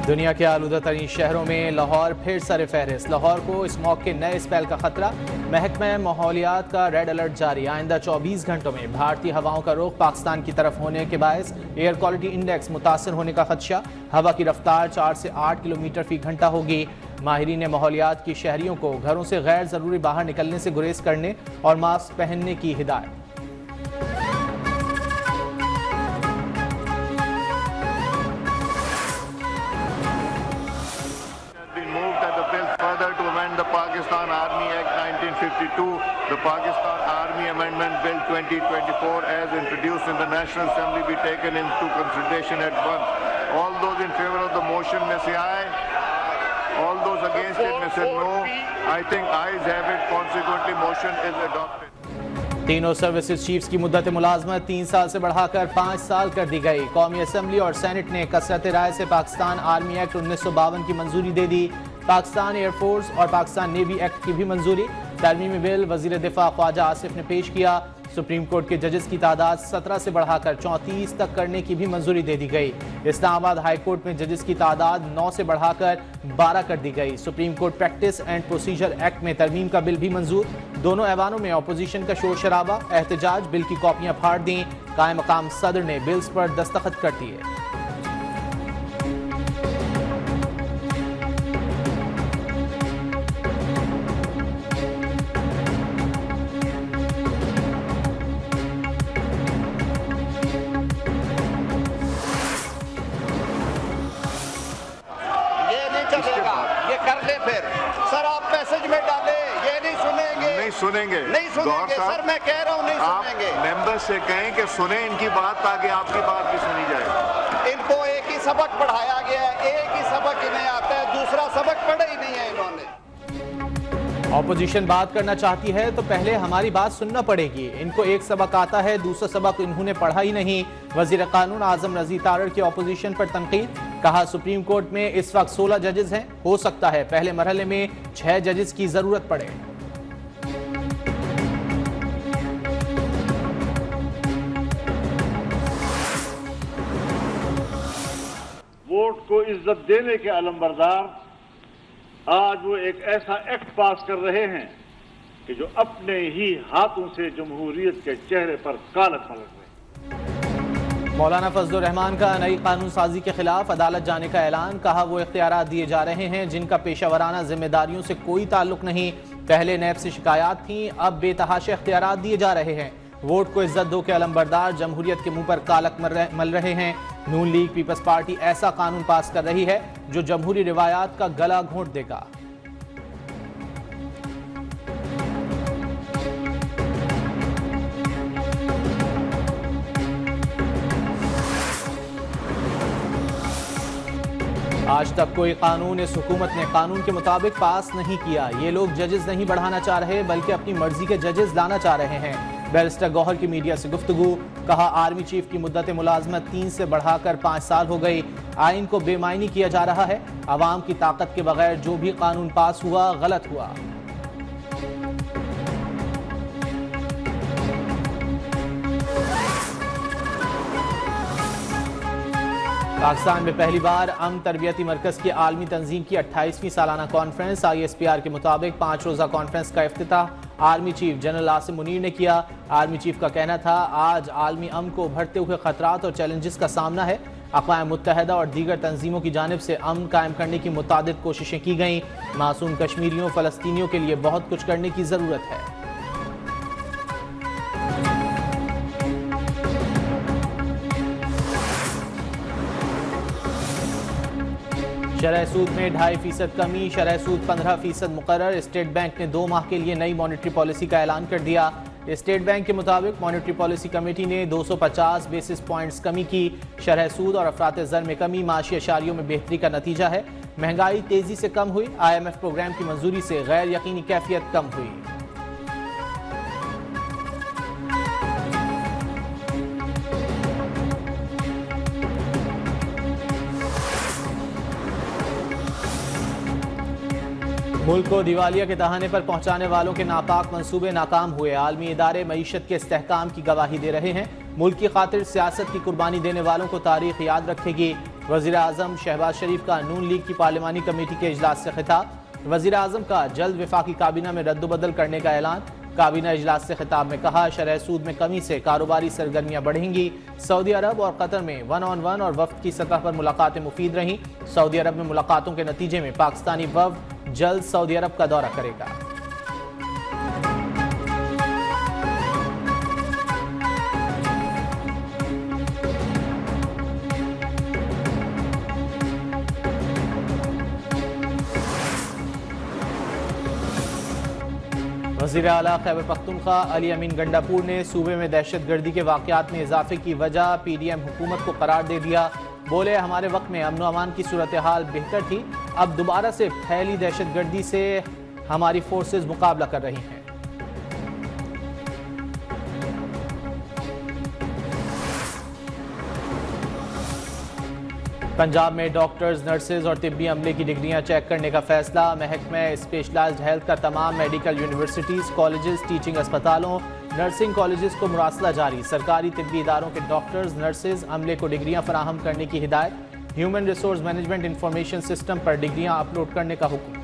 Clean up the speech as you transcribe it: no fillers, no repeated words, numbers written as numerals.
दुनिया के आलूदा तरीन शहरों में लाहौर फिर सर फहरिस्त। लाहौर को स्मॉग के नए स्पेल का खतरा। महकमा माहौलियात का रेड अलर्ट जारी। आइंदा 24 घंटों में भारतीय हवाओं का रुख पाकिस्तान की तरफ होने के बायस एयर क्वालिटी इंडेक्स मुतासर होने का खदशा। हवा की रफ्तार 4 से 8 किलोमीटर फी घंटा होगी। माहिरीन माहौलियात की शहरियों को घरों से गैर जरूरी बाहर निकलने से गुरेज करने और मास्क पहनने की हिदायत। To amend the Pakistan Army Act 1952, the Pakistan Army Amendment Bill 2024 as introduced in the National Assembly be taken into consideration at once. All those in favor of the motion may say aye. All those against it may say no. I think ayes have it. Consequently, motion is adopted. तीनों services chiefs की मुद्दत मुलाजमत 3 साल से बढ़ाकर 5 साल कर दी गई। कौमी असम्बली और सेनेट ने कसरत राय से पाकिस्तान आर्मी एक्ट 1952 की मंजूरी दे दी। पाकिस्तान एयरफोर्स और पाकिस्तान नेवी एक्ट की भी मंजूरी। तरमीमी बिल वजीर दिफा ख्वाजा आसिफ ने पेश किया। सुप्रीम कोर्ट के जजेस की तादाद 17 से बढ़ाकर 34 तक करने की भी मंजूरी दे दी गई। इस्लामाबाद हाई कोर्ट में जजेस की तादाद 9 से बढ़ाकर 12 कर दी गई। Supreme court practice and procedure act में तरमीम का बिल भी मंजूर। दोनों ऐवानों में अपोजिशन का शोर शराबा। एहतजाज, बिल की कॉपियां फाड़ दी। कायम मकाम सदर ने बिल्स पर दस्तखत कर दिए। ये कर ले फिर सर, आप मैसेज में डाले, ये नहीं सुनेंगे। नहीं सुनेंगे सर, मैं कह रहा हूँ नहीं सुनेंगे। मेंबर से कहें कि सुने इनकी बात, ताकि आपकी बात भी सुनी जाए। इनको एक ही सबक पढ़ाया गया है, एक ही सबक इन्हें आता है, दूसरा सबक पढ़ा ही नहीं है इन्होंने। ऑपोजिशन बात करना चाहती है तो पहले हमारी बात सुनना पड़ेगी। इनको एक सबक आता है, दूसरा सबक इन्होंने पढ़ा ही नहीं। वजीर कानून आजम रजी तारड़ की ऑपोजिशन पर तनकीद। कहा सुप्रीम कोर्ट में इस वक्त 16 जजेस हैं, हो सकता है पहले मरहले में 6 जजेस की जरूरत पड़े। वोट को इज्जत देने के अलमबरदार आज वो एक ऐसा एक्ट पास कर रहे हैं कि जो अपने ही हाथों से जमहूरियत के चेहरे पर कालक पलट रहे। मौलाना फजलुर रहमान का नई कानून साजी के खिलाफ अदालत जाने का ऐलान। कहा वो इख्तियारात दिए जा रहे हैं जिनका पेशावराना जिम्मेदारियों से कोई ताल्लुक नहीं। पहले नैब से शिकायत थी, अब बेतहाशा इख्तियारात दिए जा रहे हैं। वोट को इज्जत दो के अलमबरदार जमहूरियत के मुंह पर कालक मल रहे हैं। नून लीग पीपल्स पार्टी ऐसा कानून पास कर रही है जो जमहूरी रिवायात का गला घोंट देगा। आज तक कोई कानून इस हुकूमत ने कानून के मुताबिक पास नहीं किया। ये लोग जजेस नहीं बढ़ाना चाह रहे बल्कि अपनी मर्जी के जजेस लाना चाह रहे हैं। बैरिस्टर गौहर की मीडिया से गुफ्तगू। कहा आर्मी चीफ की मुद्दत मुलाजमत 3 से बढ़ाकर 5 साल हो गई। आइन को बेमायनी किया जा रहा है। अवाम की ताकत के बगैर जो भी कानून पास हुआ गलत हुआ। पाकिस्तान में पहली बार अमन तरबियती मरकज की आलमी तंजीम की 28वीं सालाना कॉन्फ्रेंस। ISPR के मुताबिक 5 रोज़ा कॉन्फ्रेंस का इफ्तिताह army chief general Asim Munir ने किया। आर्मी चीफ का कहना था आज आलमी अमन को उभरते हुए खतरात और चैलेंजेस का सामना है। अक़वाम मुत्तहिदा और दीगर तंजीमों की जानिब से अमन कायम करने की मुतादिद कोशिशें की गईं। मासूम कश्मीरियों फ़लस्तीनियों के लिए बहुत कुछ करने की ज़रूरत है। शरह सूद में 2.5% कमी, शरह सूद 15% मुकर्रर। स्टेट बैंक ने 2 माह के लिए नई मॉनेटरी पॉलिसी का ऐलान कर दिया। स्टेट बैंक के मुताबिक मॉनेटरी पॉलिसी कमेटी ने 250 बेसिस पॉइंट्स कमी की। शरह सूद और अफरात ज़र में कमी माशी अशारियों में बेहतरी का नतीजा है। महंगाई तेजी से कम हुई। IMF प्रोग्राम की मंजूरी से गैर यकीनी कैफियत कम हुई। मुल्क को दिवालिया के दहाने पर पहुंचाने वालों के नापाक मंसूबे नाकाम हुए। आलमी इदारे मईशत के इस्तेहकाम की गवाही दे रहे हैं। मुल्क की खातिर सियासत की कुर्बानी देने वालों को तारीख याद रखेगी। वज़ीर आज़म शहबाज शरीफ का नून लीग की पार्लिमानी कमेटी के इजलास से खिताब। वज़ीर आज़म का जल्द वफाकी काबीना में रद्दबदल करने का ऐलान। काबीना इजलास से खिताब में कहा, शरह सूद में कमी से कारोबारी सरगर्मियां बढ़ेंगी। सऊदी अरब और कतर में 1-on-1 और वफ्द की सतह पर मुलाकातें मुफीद रहीं। सऊदी अरब में मुलाकातों के नतीजे में पाकिस्तानी वफ्द जल्द सऊदी अरब का दौरा करेगा। वज़ीर आला खैबर पख्तूनख्वा अली अमीन गंडापुर ने सूबे में दहशत गर्दी के वाक़यात में इजाफे की वजह PDM हुकूमत को करार दे दिया। बोले, हमारे वक्त में अमन अमान की सूरत हाल बेहतर थी, अब दोबारा से फैली दहशत गर्दी से हमारी फोर्सेज मुकाबला कर रही हैं। पंजाब में डॉक्टर्स, नर्सेज और तिब्बी अमले की डिग्रियां चेक करने का फैसला। महकमा स्पेशलाइज्ड हेल्थ का तमाम मेडिकल यूनिवर्सिटीज़, कॉलेजेस, टीचिंग अस्पतालों, नर्सिंग कॉलेजेस को मुरासला जारी। सरकारी तिब्बी इदारों के डॉक्टर्स, नर्सेज अमले को डिग्रियां फराहम करने की हिदायत। Human resource management information system पर डिग्रियां अपलोड करने का हुक्म।